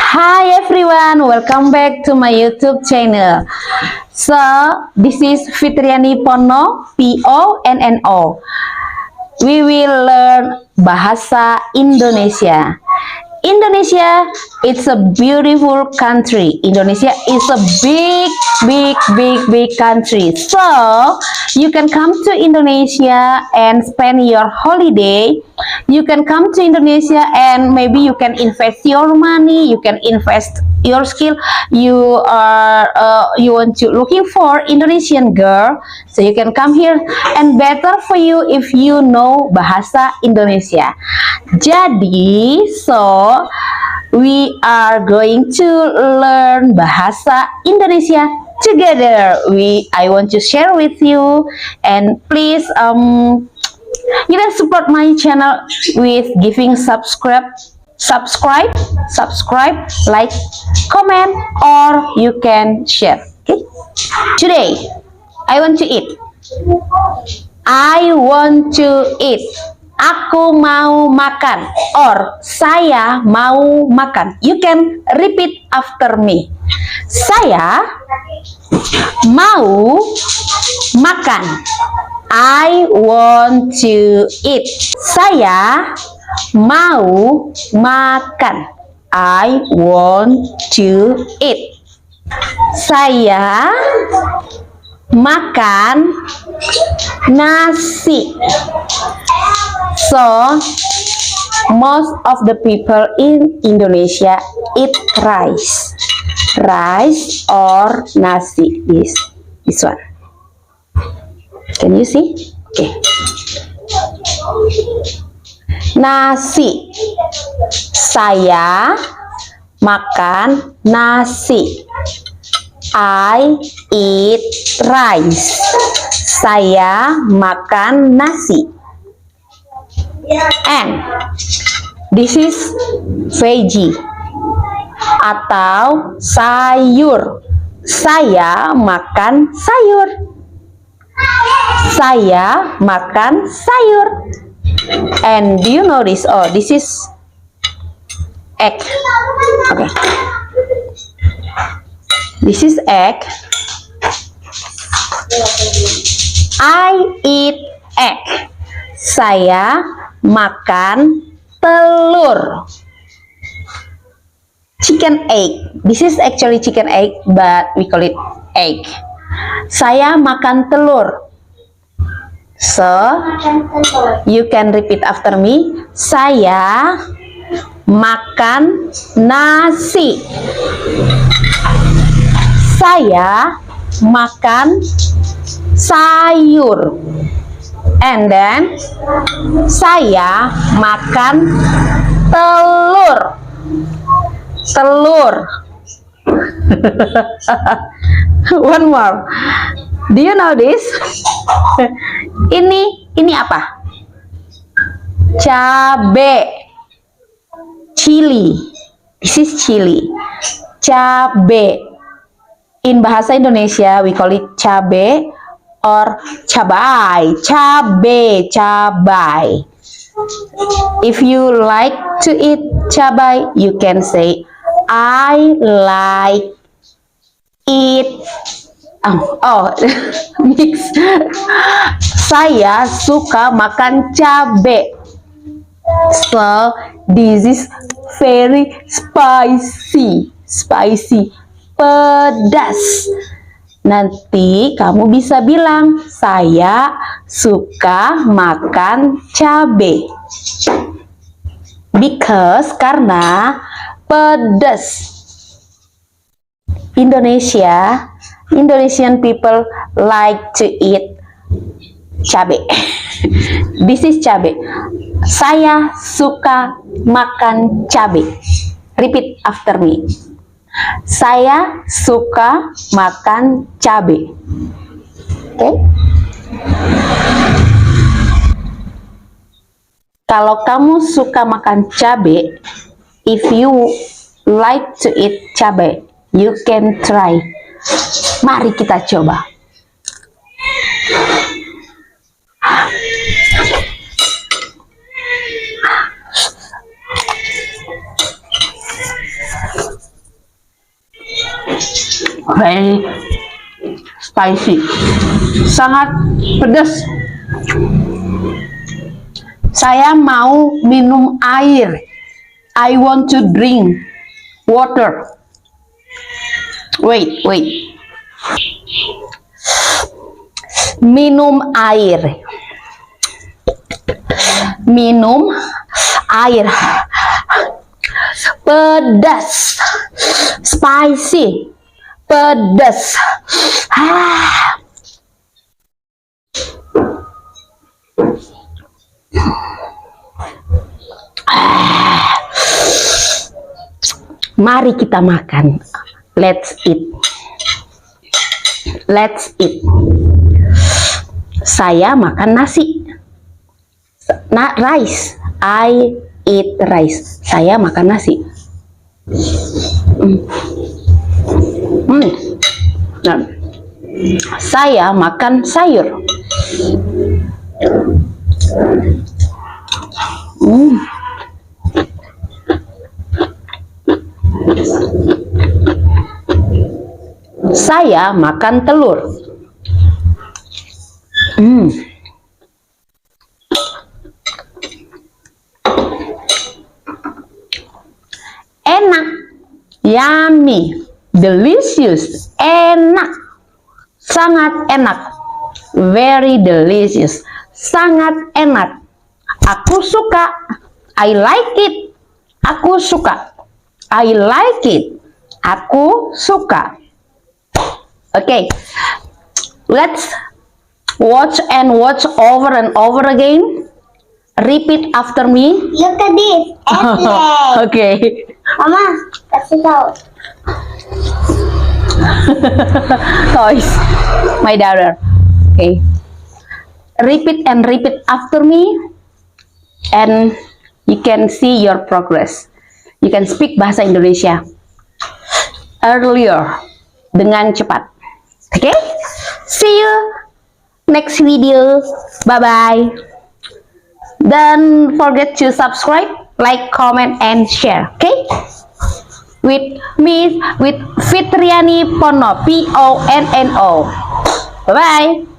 Hi everyone, welcome back to my YouTube channel. So, this is Fitriani Ponno, Ponno. We will learn Bahasa Indonesia. Indonesia, it's a beautiful country. Indonesia is a big country. So, you can come to Indonesia and spend your holiday. You can come to Indonesia and maybe you can invest your money, you can invest your skill. You want to looking for Indonesian girl, so you can come here, and better for you if you know bahasa Indonesia. Jadi, so we are going to learn bahasa Indonesia together. I want to share with you, and please you can support my channel with giving subscribe, like, comment, or you can share. Okay? Today, I want to eat. I want to eat. Aku mau makan, or saya mau makan. You can repeat after me. Saya mau makan. I want to eat. Saya mau makan. I want to eat. Saya makan nasi. So, most of the people in Indonesia eat rice. Rice or nasi is this one. Can you see? Okay. Nasi. Saya makan nasi. I eat rice. Saya makan nasi. And this is veggie atau sayur. Saya makan sayur. Saya makan sayur. And do you know this? Oh, this is egg. Okay. This is egg. I eat egg. Saya makan telur. Chicken egg. This is actually chicken egg, but we call it egg. Saya makan telur. So, you can repeat after me. Saya makan nasi. Saya makan sayur. And then, saya makan telur. Telur. One more. Do you know this? Ini apa? Cabe. Chili. This is chili. Cabe. In bahasa Indonesia, we call it cabe or cabai. Cabe, cabai. If you like to eat cabai, you can say, I like eat. Mix. Saya suka makan cabe. So, this is very spicy. Spicy. Pedas. Nanti kamu bisa bilang, saya suka makan cabe. Because, karena pedas. Indonesian people like to eat cabe. This is cabe. Saya suka makan cabe. Repeat after me. Saya suka makan cabe. Okay? Kalau kamu suka makan cabe, if you like to eat cabe, you can try. Mari kita coba. Very spicy. Sangat pedas. Saya mau minum air. I want to drink water. Wait. Minum air. Minum air. Pedas. Spicy. Pedas. Mari kita makan. Let's eat. Let's eat. Saya makan nasi. Rice. I eat rice. Saya makan nasi. Nah, saya makan sayur. Saya makan telur. Enak, yummy, delicious, enak, sangat enak, very delicious, sangat enak. Aku suka, I like it. Aku suka, I like it. Aku suka. Okay, let's watch and watch over and over again. Repeat after me. Look at this. Apple. Okay. Mama, kasih tahu. Toys, my daughter. Okay. Repeat and repeat after me, and you can see your progress. You can speak bahasa Indonesia earlier, dengan cepat. Okay? See you next video. Bye bye. Don't forget to subscribe, like, comment, and share. Okay? With me, with Fitriani Ponno, Ponno. Bye bye.